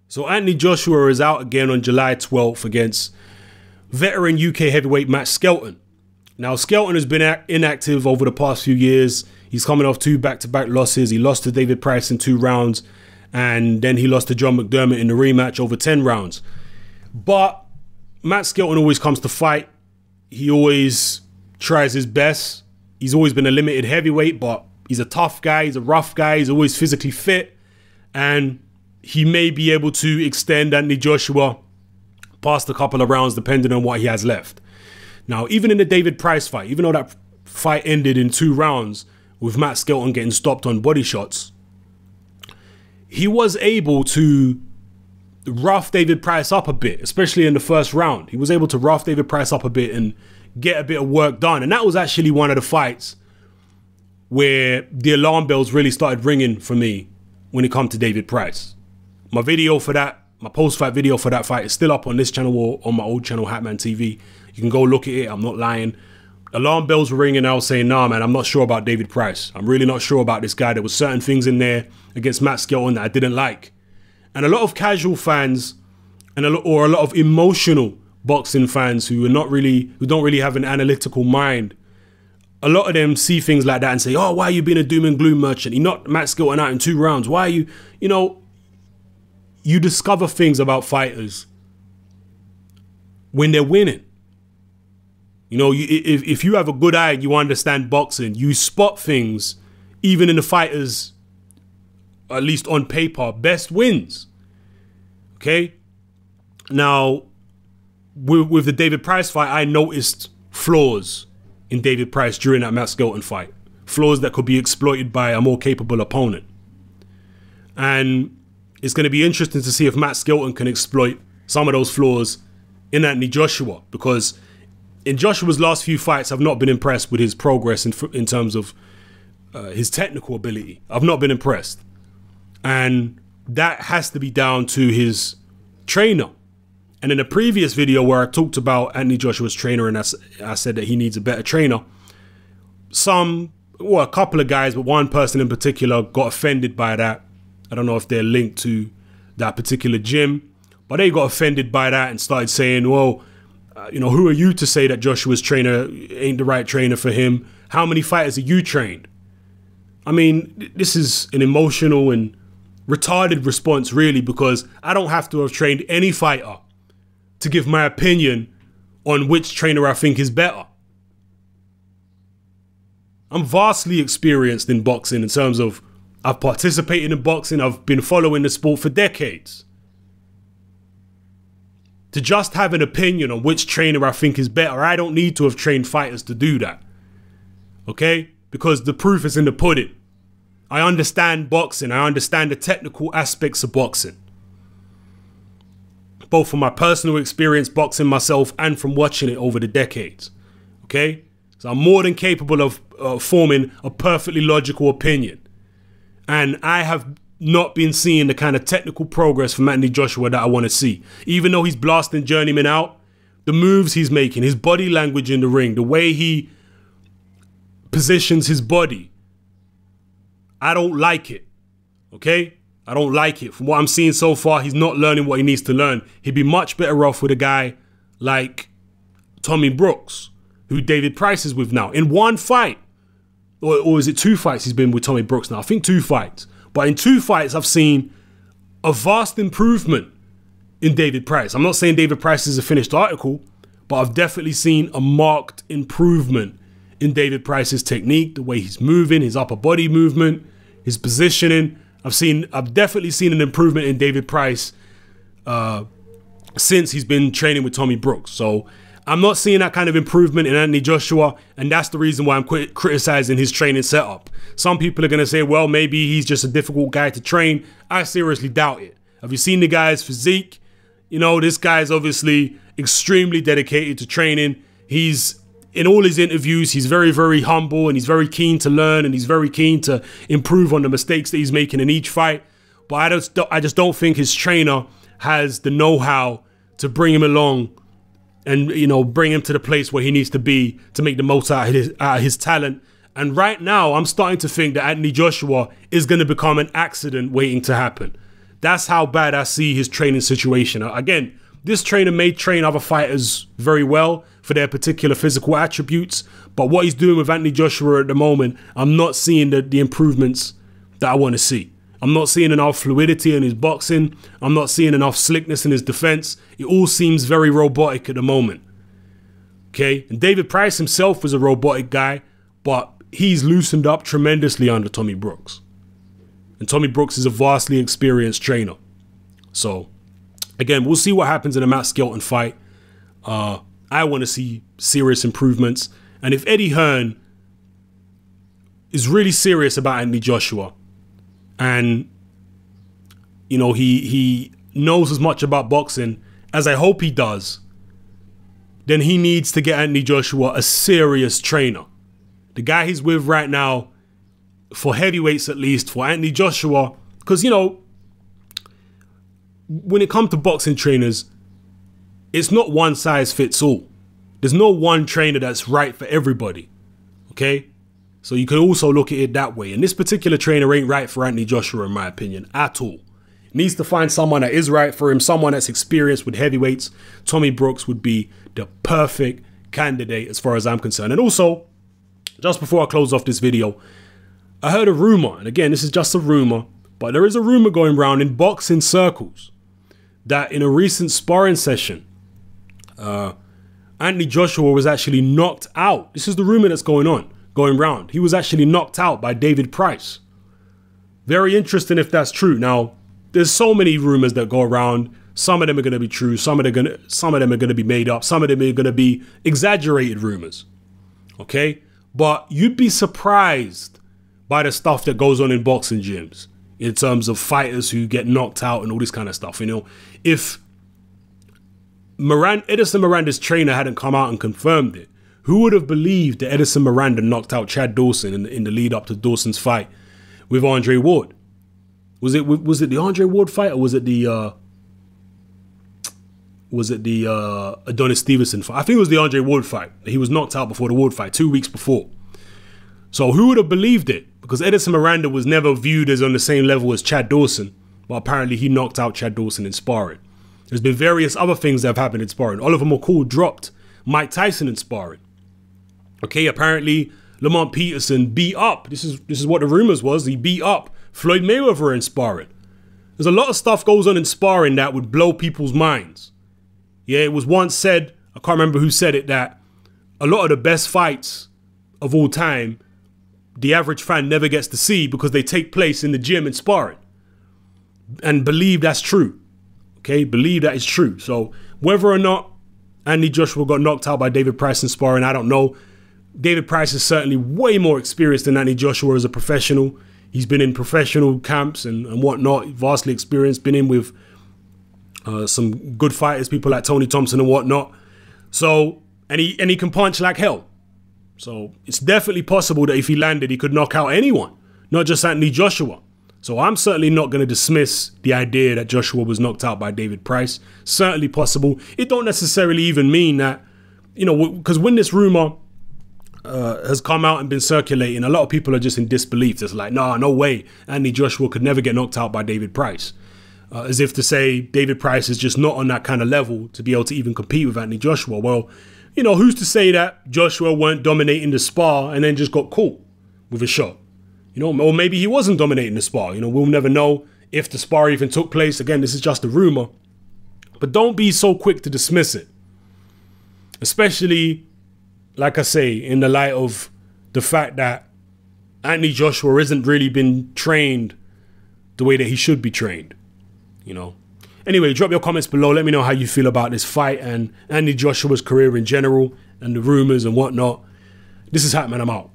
So Anthony Joshua is out again on July 12th against veteran UK heavyweight Matt Skelton. Now, Skelton has been inactive over the past few years. He's coming off 2 back-to-back losses. He lost to David Price in 2 rounds, and then he lost to John McDermott in the rematch over 10 rounds. But Matt Skelton always comes to fight. He always tries his best. He's always been a limited heavyweight, but he's a tough guy. He's a rough guy. He's always physically fit, and he may be able to extend Anthony Joshua past a couple of rounds depending on what he has left. Now, even in the David Price fight, even though that fight ended in 2 rounds with Matt Skelton getting stopped on body shots, he was able to rough David Price up a bit, especially in the first round. He was able to rough David Price up a bit and get a bit of work done. And that was actually one of the fights where the alarm bells really started ringing for me when it comes to David Price. My video for that, my post-fight video for that fight is still up on this channel or on my old channel, Hatman TV. You can go look at it. I'm not lying. Alarm bells were ringing. I was saying, nah, man, I'm not sure about David Price. I'm really not sure about this guy. There was certain things in there against Matt Skelton that I didn't like. And a lot of casual fans and a lot of emotional boxing fans who don't really have an analytical mind, a lot of them see things like that and say, oh, why are you being a doom and gloom merchant? He knocked Matt Skelton out in 2 rounds. Why are you, you discover things about fighters when they're winning. If you have a good eye and you understand boxing, you spot things even in the fighters, at least on paper, best wins. Okay? Now, with the David Price fight, I noticed flaws in David Price during that Matt Skelton fight. Flaws that could be exploited by a more capable opponent. And it's going to be interesting to see if Matt Skelton can exploit some of those flaws in Anthony Joshua, because in Joshua's last few fights, I've not been impressed with his progress in terms of his technical ability. I've not been impressed. And that has to be down to his trainer. And in a previous video where I talked about Anthony Joshua's trainer and I said that he needs a better trainer, a couple of guys, but one person in particular got offended by that. I don't know if they're linked to that particular gym, but they got offended by that and started saying, well, who are you to say that Joshua's trainer ain't the right trainer for him? How many fighters have you trained? I mean, this is an emotional and retarded response, really, because I don't have to have trained any fighter to give my opinion on which trainer I think is better. I'm vastly experienced in boxing in terms of I've participated in boxing. I've been following the sport for decades. To just have an opinion on which trainer I think is better, I don't need to have trained fighters to do that. Okay? Because the proof is in the pudding. I understand boxing. I understand the technical aspects of boxing. Both from my personal experience boxing myself and from watching it over the decades. Okay? So I'm more than capable of forming a perfectly logical opinion. And I have not been seeing the kind of technical progress from Anthony Joshua that I want to see. Even though he's blasting journeyman out, the moves he's making, his body language in the ring, the way he positions his body, I don't like it. Okay? I don't like it. From what I'm seeing so far, he's not learning what he needs to learn. He'd be much better off with a guy like Tommy Brooks, who David Price is with now. In 1 fight, or is it 2 fights he's been with Tommy Brooks now? I think 2 fights. But in 2 fights, I've seen a vast improvement in David Price. I'm not saying David Price is a finished article, but I've definitely seen a marked improvement in David Price's technique, the way he's moving, his upper body movement, his positioning. I've definitely seen an improvement in David Price since he's been training with Tommy Brooks. So I'm not seeing that kind of improvement in Anthony Joshua, and that's the reason why I'm criticizing his training setup. Some people are going to say, well, maybe he's just a difficult guy to train. I seriously doubt it. Have you seen the guy's physique? This guy's obviously extremely dedicated to training. In all his interviews, he's very, very humble, and he's very keen to learn, and he's very keen to improve on the mistakes that he's making in each fight. But I just don't think his trainer has the know-how to bring him along and, bring him to the place where he needs to be to make the most out of his talent. And right now, I'm starting to think that Anthony Joshua is going to become an accident waiting to happen. That's how bad I see his training situation. Again, this trainer may train other fighters very well for their particular physical attributes, but what he's doing with Anthony Joshua at the moment, I'm not seeing the improvements that I want to see. I'm not seeing enough fluidity in his boxing. I'm not seeing enough slickness in his defense. It all seems very robotic at the moment. Okay, and David Price himself was a robotic guy, but he's loosened up tremendously under Tommy Brooks. And Tommy Brooks is a vastly experienced trainer. So, again, we'll see what happens in the Matt Skelton fight. I want to see serious improvements. And if Eddie Hearn is really serious about Anthony Joshua, and, you know, he knows as much about boxing as I hope he does, then he needs to get Anthony Joshua a serious trainer. The guy he's with right now, for heavyweights at least, for Anthony Joshua, because, you know, when it comes to boxing trainers, it's not one size fits all. There's no one trainer that's right for everybody, okay? So you can also look at it that way. And this particular trainer ain't right for Anthony Joshua, in my opinion, at all. Needs to find someone that is right for him, someone that's experienced with heavyweights. Tommy Brooks would be the perfect candidate as far as I'm concerned. And also, just before I close off this video, I heard a rumor, and again, this is just a rumor, but there is a rumor going around in boxing circles that in a recent sparring session, Anthony Joshua was actually knocked out. This is the rumor that's going around. He was actually knocked out by David Price. Very interesting if that's true. Now, there's so many rumors that go around. Some of them are going to be true. Some of them are going to be made up. Some of them are going to be exaggerated rumors. Okay? But you'd be surprised by the stuff that goes on in boxing gyms in terms of fighters who get knocked out and all this kind of stuff. You know, if Edison Miranda's trainer hadn't come out and confirmed it, who would have believed that Edison Miranda knocked out Chad Dawson in the lead up to Dawson's fight with Andre Ward? Was it the Andre Ward fight, or was it the Adonis Stevenson fight? I think it was the Andre Ward fight. He was knocked out before the Ward fight, 2 weeks before. So who would have believed it? Because Edison Miranda was never viewed as on the same level as Chad Dawson, but apparently he knocked out Chad Dawson in sparring. There's been various other things that have happened in sparring. Oliver McCall dropped Mike Tyson in sparring. Okay, apparently Lamont Peterson beat up. This is what the rumors was. He beat up Floyd Mayweather in sparring. There's a lot of stuff goes on in sparring that would blow people's minds. Yeah, it was once said, I can't remember who said it, that a lot of the best fights of all time, the average fan never gets to see because they take place in the gym and sparring. And believe that's true. Okay, believe that is true. So whether or not Anthony Joshua got knocked out by David Price in sparring, I don't know. David Price is certainly way more experienced than Anthony Joshua as a professional. He's been in professional camps and whatnot, vastly experienced, been in with some good fighters, people like Tony Thompson and whatnot. So, and he can punch like hell. So it's definitely possible that if he landed, he could knock out anyone, not just Anthony Joshua. So I'm certainly not going to dismiss the idea that Joshua was knocked out by David Price. Certainly possible. It don't necessarily even mean that, you know, because when this rumor has come out and been circulating, a lot of people are just in disbelief. It's like, nah, no way. Anthony Joshua could never get knocked out by David Price. As if to say David Price is just not on that kind of level to be able to even compete with Anthony Joshua. Well, you know, who's to say that Joshua weren't dominating the spar and then just got caught with a shot? You know, or maybe he wasn't dominating the spar. You know, we'll never know if the spar even took place. Again, this is just a rumor. But don't be so quick to dismiss it. Especially, like I say, in the light of the fact that Anthony Joshua isn't really been trained the way that he should be trained. You know. Anyway, drop your comments below. Let me know how you feel about this fight and Anthony Joshua's career in general and the rumors and whatnot. This is Hatman. I'm out.